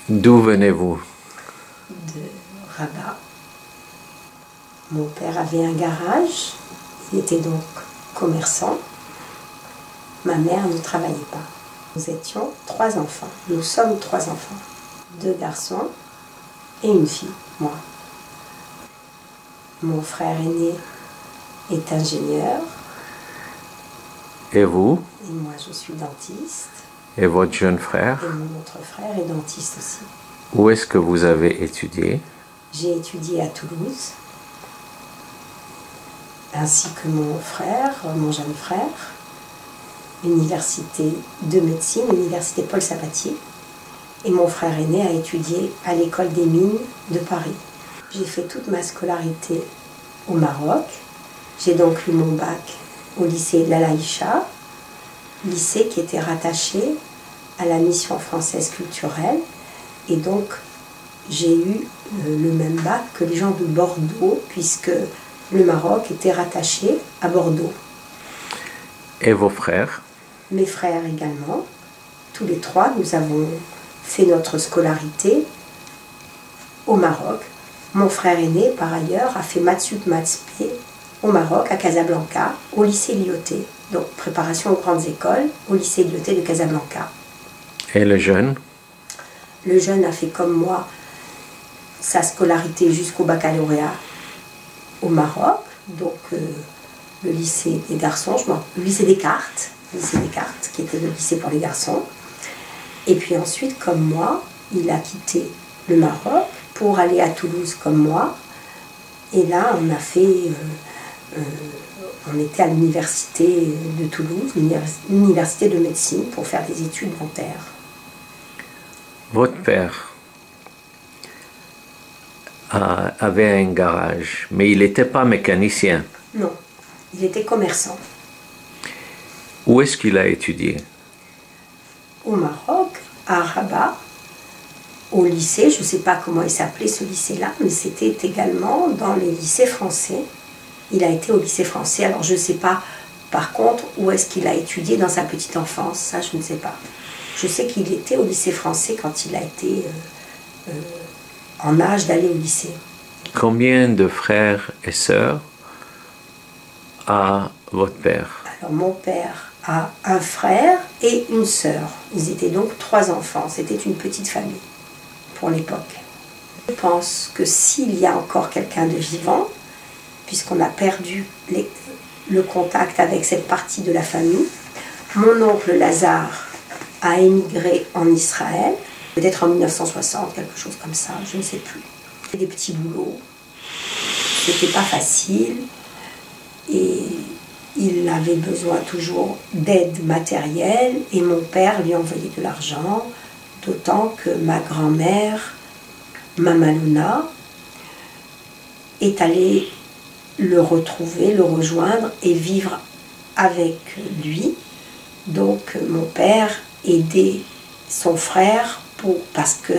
D'où venez-vous? De Rabat. Mon père avait un garage, il était donc commerçant. Ma mère ne travaillait pas. Nous étions 3 enfants. Nous sommes 3 enfants. 2 garçons et une fille, moi. Mon frère aîné est ingénieur. Et vous? Et moi, je suis dentiste. Et votre jeune frère? Et mon autre frère est dentiste aussi. Où est-ce que vous avez étudié? J'ai étudié à Toulouse, ainsi que mon frère, mon jeune frère, université de médecine, l'université Paul Sabatier. Et mon frère aîné a étudié à l'école des mines de Paris. J'ai fait toute ma scolarité au Maroc. J'ai donc eu mon bac au lycée de l'Alaïcha, lycée qui était rattaché à la mission française culturelle. Et donc, j'ai eu le même bac que les gens de Bordeaux, puisque le Maroc était rattaché à Bordeaux. Et vos frères? Mes frères également. Tous les 3, nous avons fait notre scolarité au Maroc. Mon frère aîné, par ailleurs, a fait maths sup maths spé au Maroc, à Casablanca, au lycée Lyoté. Donc, préparation aux grandes écoles, au lycée Lyoté de Casablanca. Et le jeune? Le jeune a fait comme moi sa scolarité jusqu'au baccalauréat au Maroc, donc le lycée des garçons, le lycée Descartes, qui était le lycée pour les garçons. Et puis ensuite, comme moi, il a quitté le Maroc pour aller à Toulouse comme moi. Et là, on a fait, on était à l'université de Toulouse, l'université de médecine, pour faire des études dentaires. Votre père avait un garage, mais il n'était pas mécanicien. Non, il était commerçant. Où est-ce qu'il a étudié? Au Maroc, à Rabat, au lycée, je ne sais pas comment il s'appelait ce lycée-là, mais c'était également dans les lycées français. Il a été au lycée français, alors je ne sais pas par contre où est-ce qu'il a étudié dans sa petite enfance, ça je ne sais pas. Je sais qu'il était au lycée français quand il a été en âge d'aller au lycée. Combien de frères et sœurs a votre père? Alors mon père a un frère et une sœur. Ils étaient donc 3 enfants. C'était une petite famille pour l'époque. Je pense que s'il y a encore quelqu'un de vivant, puisqu'on a perdu le contact avec cette partie de la famille, mon oncle Lazare a émigré en Israël, peut-être en 1960, quelque chose comme ça, je ne sais plus. Des petits boulots, c'était pas facile et il avait besoin toujours d'aide matérielle et mon père lui envoyait de l'argent, d'autant que ma grand-mère, Mama Luna, est allée le retrouver, le rejoindre et vivre avec lui. Donc mon père aidait son frère parce que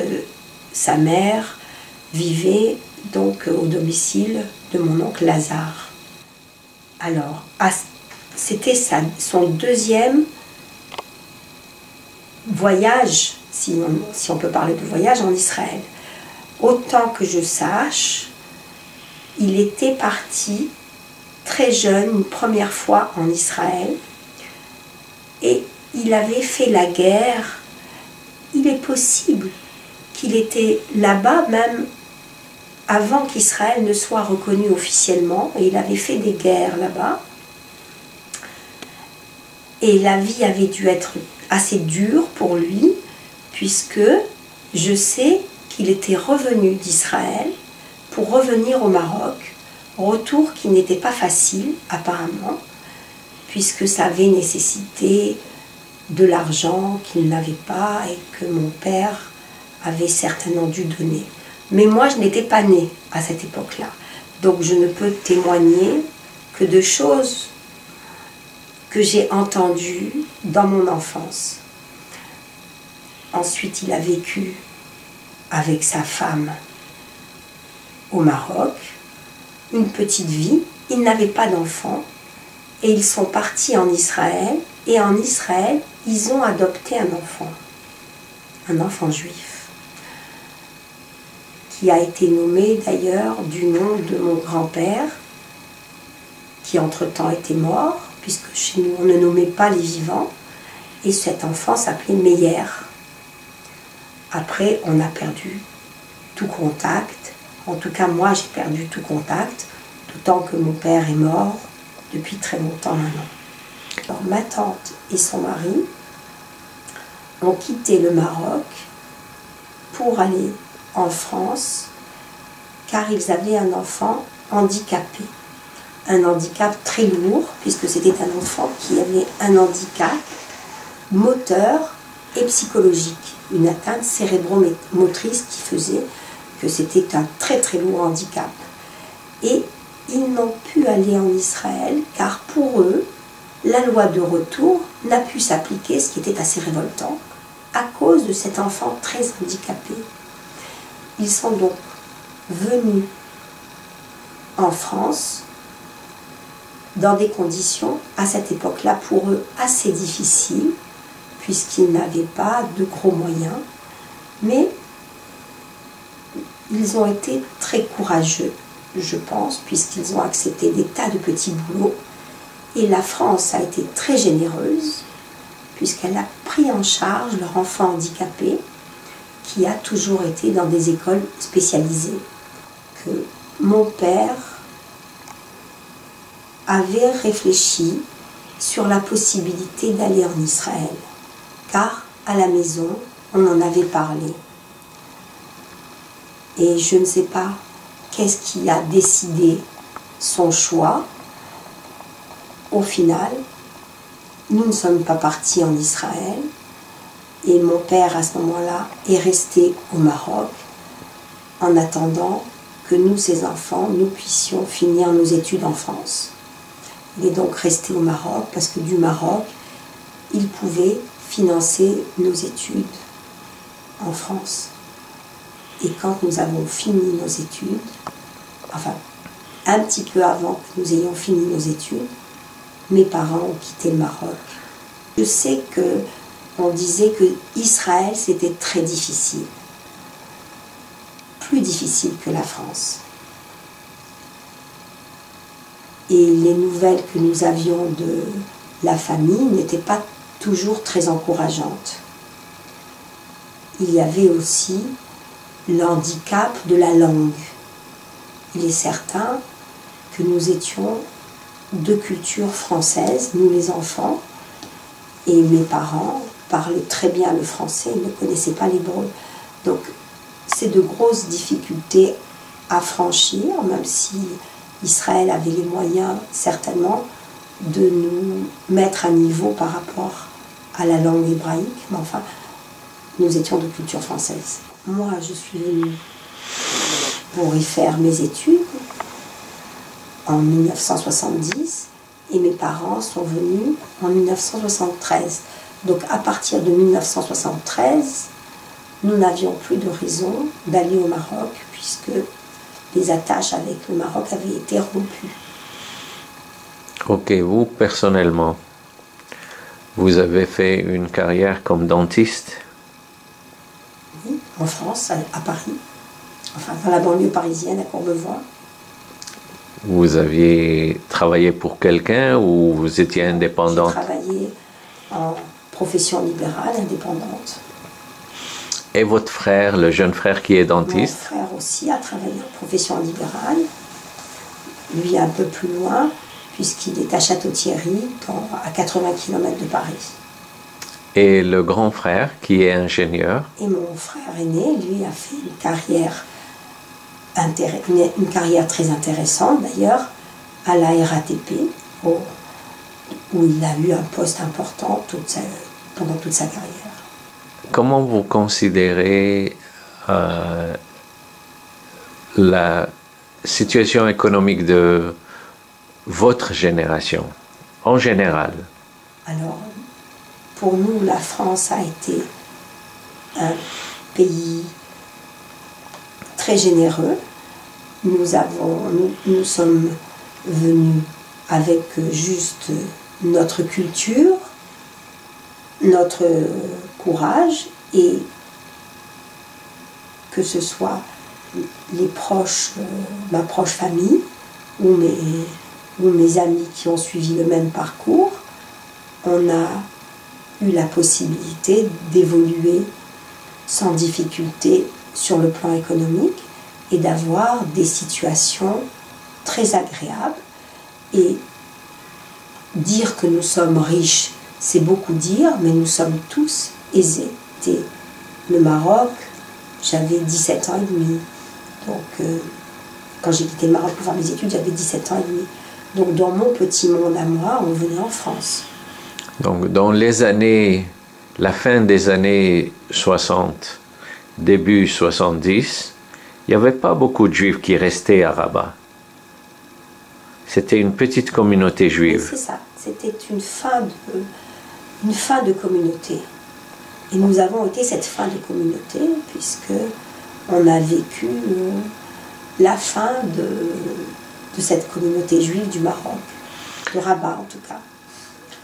sa mère vivait donc au domicile de mon oncle Lazare. Alors, c'était son 2e voyage, si on peut parler de voyage, en Israël. Autant que je sache, il était parti très jeune, une première fois en Israël, et il avait fait la guerre. Il est possible qu'il était là-bas même avant qu'Israël ne soit reconnu officiellement, et il avait fait des guerres là-bas. Et la vie avait dû être assez dure pour lui, puisque je sais qu'il était revenu d'Israël pour revenir au Maroc, retour qui n'était pas facile apparemment, puisque ça avait nécessité de l'argent qu'il n'avait pas et que mon père avait certainement dû donner. Mais moi, je n'étais pas née à cette époque-là. Donc je ne peux témoigner que de choses que j'ai entendues dans mon enfance. Ensuite, il a vécu avec sa femme au Maroc, une petite vie. Ils n'avaient pas d'enfants et ils sont partis en Israël. Et en Israël, ils ont adopté un enfant juif. qui a été nommé d'ailleurs du nom de mon grand-père, qui entre-temps était mort, puisque chez nous on ne nommait pas les vivants, et cet enfant s'appelait Meyer. Après, on a perdu tout contact, en tout cas moi j'ai perdu tout contact, d'autant que mon père est mort depuis très longtemps maintenant. Alors, ma tante et son mari ont quitté le Maroc pour aller en France, car ils avaient un enfant handicapé. Un handicap très lourd, puisque c'était un enfant qui avait un handicap moteur et psychologique, une atteinte cérébromotrice qui faisait que c'était un très très lourd handicap. Et ils n'ont pu aller en Israël, car pour eux, la loi de retour n'a pu s'appliquer, ce qui était assez révoltant, à cause de cet enfant très handicapé. Ils sont donc venus en France dans des conditions, à cette époque-là, pour eux assez difficiles, puisqu'ils n'avaient pas de gros moyens, mais ils ont été très courageux, je pense, puisqu'ils ont accepté des tas de petits boulots, et la France a été très généreuse, puisqu'elle a pris en charge leur enfant handicapé, qui a toujours été dans des écoles spécialisées. Que mon père avait réfléchi sur la possibilité d'aller en Israël, car à la maison, on en avait parlé. Et je ne sais pas qu'est-ce qui a décidé son choix. Au final, nous ne sommes pas partis en Israël, et mon père à ce moment-là est resté au Maroc en attendant que nous, ses enfants, nous puissions finir nos études en France. Il est donc resté au Maroc parce que du Maroc, il pouvait financer nos études en France. Et quand nous avons fini nos études, enfin un petit peu avant que nous ayons fini nos études, mes parents ont quitté le Maroc. Je sais qu'on disait que Israël c'était très difficile, plus difficile que la France. Et les nouvelles que nous avions de la famille n'étaient pas toujours très encourageantes. Il y avait aussi l'handicap de la langue. Il est certain que nous étions de culture française, nous les enfants, et mes parents parlaient très bien le français, ils ne connaissaient pas l'hébreu. Donc c'est de grosses difficultés à franchir, même si Israël avait les moyens certainement de nous mettre à niveau par rapport à la langue hébraïque, mais enfin, nous étions de culture française. Moi, je suis venue pour y faire mes études en 1970 et mes parents sont venus en 1973. Donc à partir de 1973, nous n'avions plus de raison d'aller au Maroc puisque les attaches avec le Maroc avaient été rompues. Ok, vous personnellement, vous avez fait une carrière comme dentiste? Oui, en France, à Paris, enfin dans la banlieue parisienne, à Courbevoie. Vous aviez travaillé pour quelqu'un ou vous étiez indépendante? J'ai travaillé en profession libérale, indépendante. Et votre frère, le jeune frère qui est dentiste? Mon frère aussi a travaillé en profession libérale, lui un peu plus loin, puisqu'il est à Château-Thierry, à 80 km de Paris. Et le grand frère qui est ingénieur? Et mon frère aîné, lui, a fait une carrière très intéressante d'ailleurs, à la RATP, où il a eu un poste important pendant toute sa carrière. Comment vous considérez la situation économique de votre génération, en général? Alors, pour nous, la France a été un pays très généreux. Nous sommes venus avec juste notre culture, notre courage et que ce soit les proches, ma proche famille, ou mes amis qui ont suivi le même parcours, on a eu la possibilité d'évoluer sans difficulté sur le plan économique et d'avoir des situations très agréables. Et dire que nous sommes riches, c'est beaucoup dire, mais nous sommes tous aisés. Et le Maroc, j'avais 17 ans et demi. Donc, quand j'ai quitté le Maroc pour faire mes études, j'avais 17 ans et demi. Donc, dans mon petit monde à moi, on venait en France. Donc, dans les années, la fin des années 60, début 70, il n'y avait pas beaucoup de Juifs qui restaient à Rabat. C'était une petite communauté juive. C'est ça, c'était une fin de communauté. Et nous avons été cette fin de communauté, puisque on a vécu la fin de cette communauté juive du Maroc, de Rabat en tout cas.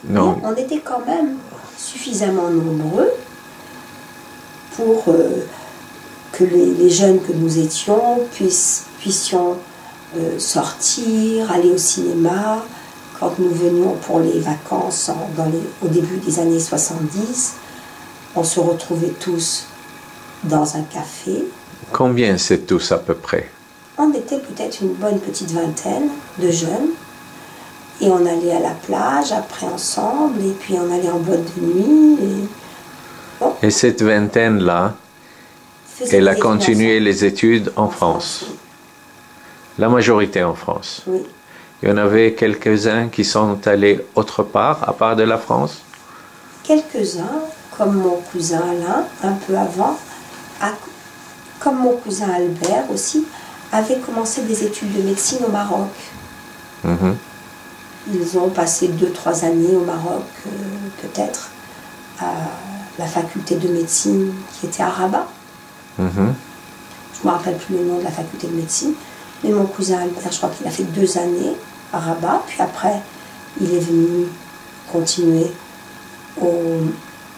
Non. Mais on était quand même suffisamment nombreux pour que les jeunes que nous étions puissions sortir, aller au cinéma. Quand nous venions pour les vacances au début des années 70, on se retrouvait tous dans un café. Combien c'est tous à peu près? On était peut-être une bonne petite vingtaine de jeunes. Et on allait à la plage après ensemble, et puis on allait en boîte de nuit. Bon. Et cette vingtaine-là, elle a continué les études en France. Oui. La majorité en France. Oui. Il y en avait quelques-uns qui sont allés autre part, à part de la France? Quelques-uns, comme mon cousin Alain, un peu avant, comme mon cousin Albert aussi, avait commencé des études de médecine au Maroc. Mm-hmm. Ils ont passé 2-3 années au Maroc, peut-être, à la faculté de médecine qui était à Rabat. Mm-hmm. Je ne me rappelle plus le nom de la faculté de médecine. Mais mon cousin Albert, je crois qu'il a fait 2 années à Rabat. Puis après, il est venu continuer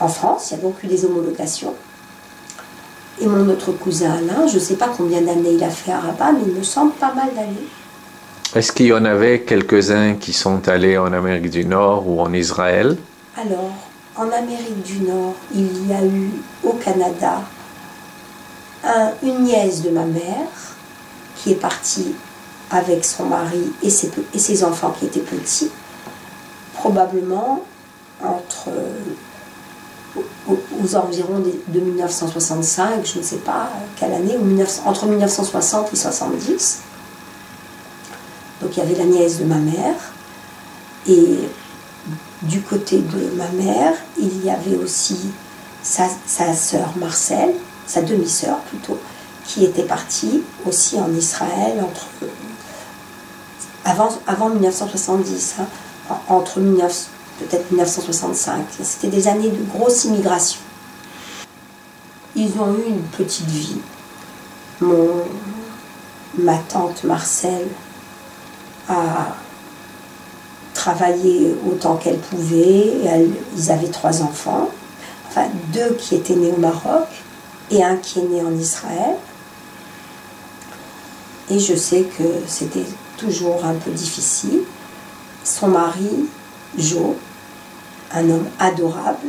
en France. Il y a donc eu des homologations. Et mon autre cousin Alain, je ne sais pas combien d'années il a fait à Rabat, mais il me semble pas mal d'années. Est-ce qu'il y en avait quelques-uns qui sont allés en Amérique du Nord ou en Israël? Alors, en Amérique du Nord, il y a eu au Canada une nièce de ma mère qui est partie avec son mari et ses enfants qui étaient petits, probablement aux environs de 1965, je ne sais pas quelle année, entre 1960 et 70. Donc il y avait la nièce de ma mère, et du côté de ma mère, il y avait aussi sa sœur Marcel, sa demi-sœur plutôt, qui était partie aussi en Israël avant 1970, hein, entre peut-être 1965. C'était des années de grosse immigration. Ils ont eu une petite vie. Ma tante Marcel a travaillé autant qu'elle pouvait. Ils avaient 3 enfants, enfin 2 qui étaient nés au Maroc et un qui est né en Israël. Et je sais que c'était toujours un peu difficile. Son mari, Joe, un homme adorable,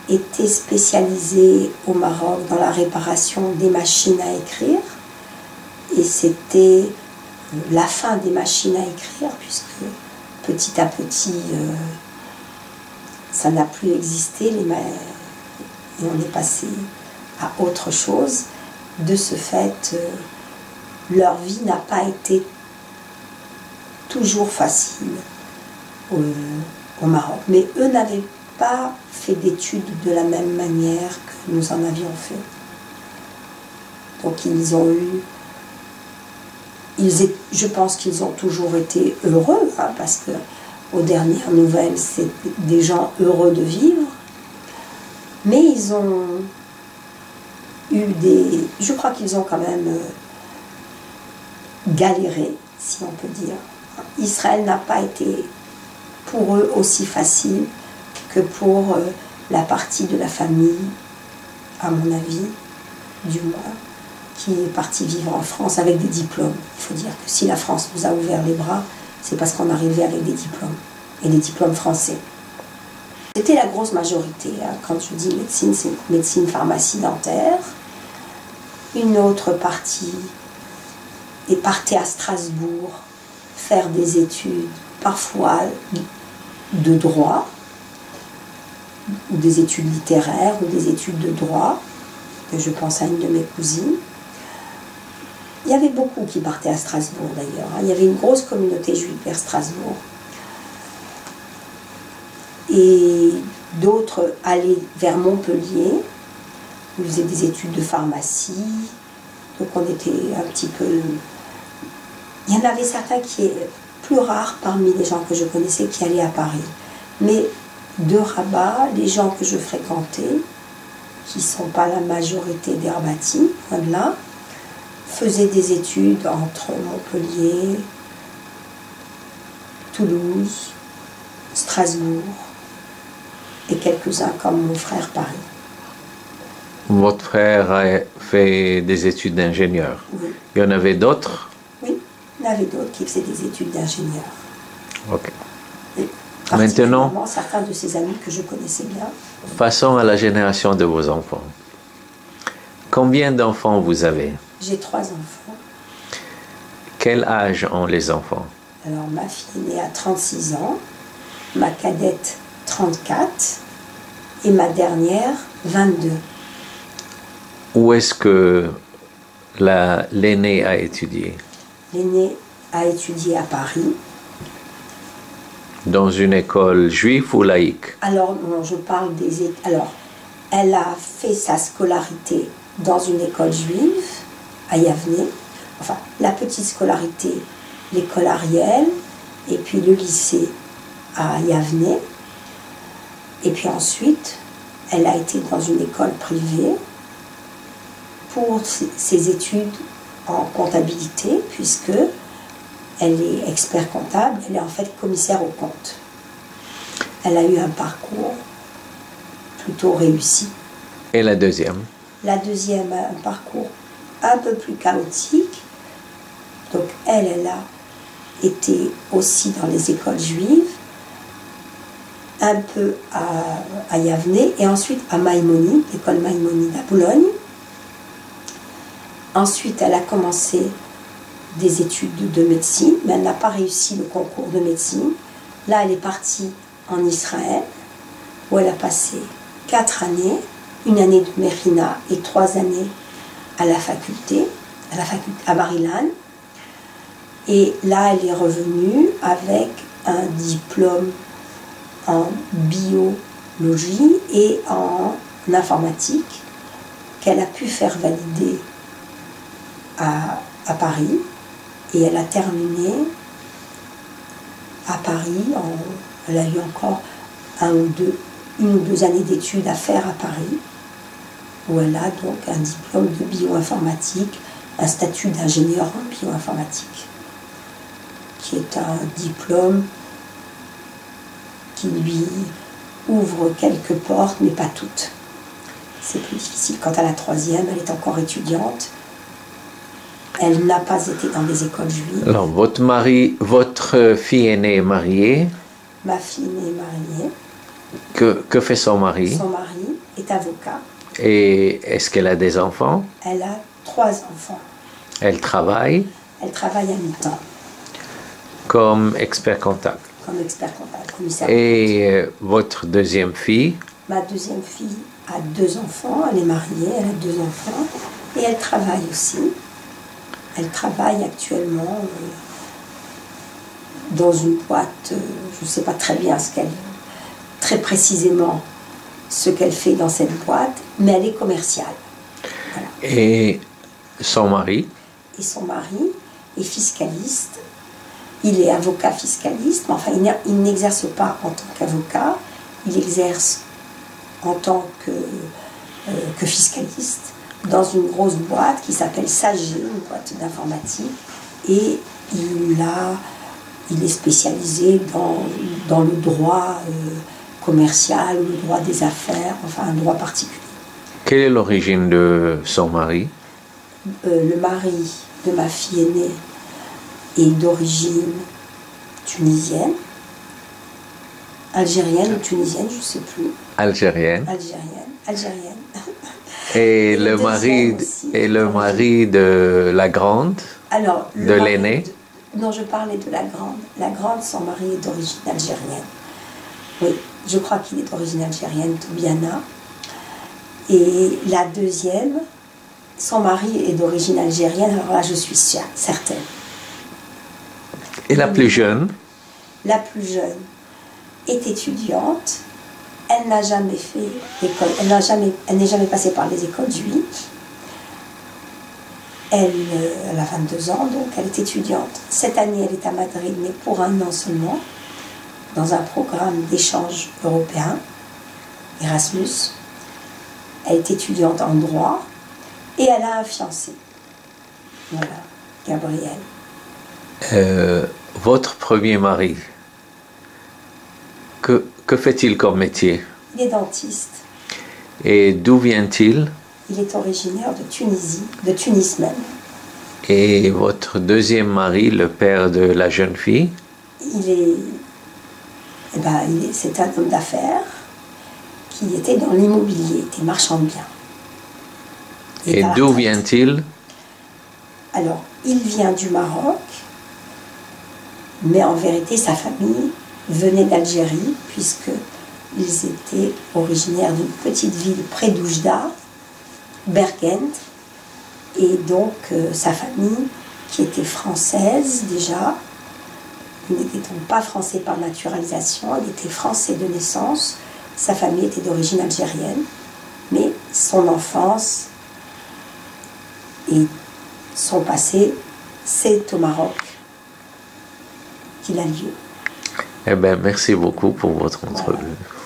était spécialisé au Maroc dans la réparation des machines à écrire. Et c'était la fin des machines à écrire, puisque petit à petit, ça n'a plus existé, et on est passé à autre chose. De ce fait, leur vie n'a pas été toujours facile au Maroc. Mais eux n'avaient pas fait d'études de la même manière que nous en avions fait. Donc ils ont eu... je pense qu'ils ont toujours été heureux, hein, parce que aux dernières nouvelles, c'est des gens heureux de vivre. Mais ils ont eu des... Je crois qu'ils ont quand même galéré, si on peut dire. Israël n'a pas été pour eux aussi facile que pour la partie de la famille, à mon avis, du moins, qui est parti vivre en France avec des diplômes. Il faut dire que si la France nous a ouvert les bras, c'est parce qu'on arrivait avec des diplômes, et des diplômes français. C'était la grosse majorité. Hein. Quand je dis médecine, c'est médecine, pharmacie, dentaire. Une autre partie partait à Strasbourg faire des études, parfois de droit, ou des études littéraires, ou des études de droit. Je pense à une de mes cousines. Il y avait beaucoup qui partaient à Strasbourg d'ailleurs. Il y avait une grosse communauté juive vers Strasbourg. Et d'autres allaient vers Montpellier, où ils faisaient des études de pharmacie. Donc on était un petit peu... Il y en avait certains qui est plus rares parmi les gens que je connaissais qui allaient à Paris. Mais de Rabat, les gens que je fréquentais, qui ne sont pas la majorité des Rabatis, là, faisaient des études entre Montpellier, Toulouse, Strasbourg et quelques-uns comme mon frère Paris. Votre frère a fait des études d'ingénieur. Oui. Il y en avait d'autres? Oui, il y en avait d'autres qui faisaient des études d'ingénieur. Ok. Et Maintenant, certains de ses amis que je connaissais bien. passons à la génération de vos enfants. Combien d'enfants vous avez? J'ai 3 enfants. Quel âge ont les enfants? Alors ma fille est née à 36 ans, ma cadette 34 et ma dernière 22. Où est-ce que l'aînée a étudié? L'aînée a étudié à Paris. Dans une école juive ou laïque? Alors, non, je parle des... Alors, elle a fait sa scolarité dans une école juive, à Yavne. Enfin, la petite scolarité, l'école Ariel, et puis le lycée à Yavne. Et puis ensuite, elle a été dans une école privée pour ses études en comptabilité, puisque elle est expert comptable, elle est en fait commissaire aux comptes. Elle a eu un parcours plutôt réussi. Et la deuxième? La deuxième a un parcours un peu plus chaotique. Donc elle a été aussi dans les écoles juives, un peu à Yavne et ensuite à Maïmonide, l'école Maïmonide à Boulogne. Ensuite, elle a commencé des études de médecine, mais elle n'a pas réussi le concours de médecine. Là, elle est partie en Israël, où elle a passé 4 années, une année de Mérina et 3 années à la faculté à Bar-Ilan. Et là, elle est revenue avec un diplôme en biologie et en informatique qu'elle a pu faire valider à Paris. Et elle a terminé à Paris. Elle a eu encore une ou deux années d'études à faire à Paris, où elle a donc un diplôme de bioinformatique, un statut d'ingénieur en bioinformatique, qui est un diplôme qui lui ouvre quelques portes, mais pas toutes. C'est plus difficile. Quant à la troisième, elle est encore étudiante. Elle n'a pas été dans des écoles juives. Alors, votre fille aînée est mariée. Ma fille est mariée. Que fait son mari? Son mari est avocat. Et est-ce qu'elle a des enfants? Elle a 3 enfants. Elle travaille? Elle travaille à mi-temps. Comme expert comptable? Comme expert comptable, commissaire. Et votre deuxième fille? Ma deuxième fille a 2 enfants. Elle est mariée, elle a 2 enfants. Et elle travaille aussi. Elle travaille actuellement dans une boîte, je ne sais pas très bien très précisément ce qu'elle fait dans cette boîte, mais elle est commerciale. Voilà. Et son mari? Et son mari est fiscaliste. Il est avocat fiscaliste, mais enfin il n'exerce pas en tant qu'avocat, il exerce en tant que fiscaliste dans une grosse boîte qui s'appelle SAGE, une boîte d'informatique, et il est spécialisé dans le droit commercial, le droit des affaires, enfin un droit particulier. Quelle est l'origine de son mari? le mari de ma fille aînée est d'origine tunisienne, algérienne ou tunisienne, je ne sais plus. Algérienne. Algérienne. Et le mari de la grande, alors, de l'aînée. Non, je parlais de la grande. La grande, son mari est d'origine algérienne. Oui, je crois qu'il est d'origine algérienne, Toubiana. Et la deuxième, son mari est d'origine algérienne, alors là, je suis certaine. Et la plus jeune? La plus jeune est étudiante. Elle n'a jamais fait l'école, elle n'est jamais passée par les écoles juives. Elle a 22 ans, donc elle est étudiante. Cette année, elle est à Madrid, mais pour un an seulement, dans un programme d'échange européen, Erasmus. Elle est étudiante en droit et elle a un fiancé. Voilà, Gabriel. Votre premier mari, que fait-il comme métier? Il est dentiste. Et d'où vient-il? Il est originaire de Tunisie, de Tunis même. Et votre deuxième mari, le père de la jeune fille? C'est un homme d'affaires qui était dans l'immobilier, était marchand de biens. Et d'où vient-il? Alors, il vient du Maroc, mais en vérité, sa famille venait d'Algérie, puisqu'ils étaient originaires d'une petite ville près d'Oujda, Berkent, et donc sa famille, qui était française déjà, n'était donc pas français par naturalisation, elle était français de naissance, sa famille était d'origine algérienne, mais son enfance et son passé, c'est au Maroc qu'il a lieu. Eh bien, merci beaucoup pour votre entrevue. Voilà.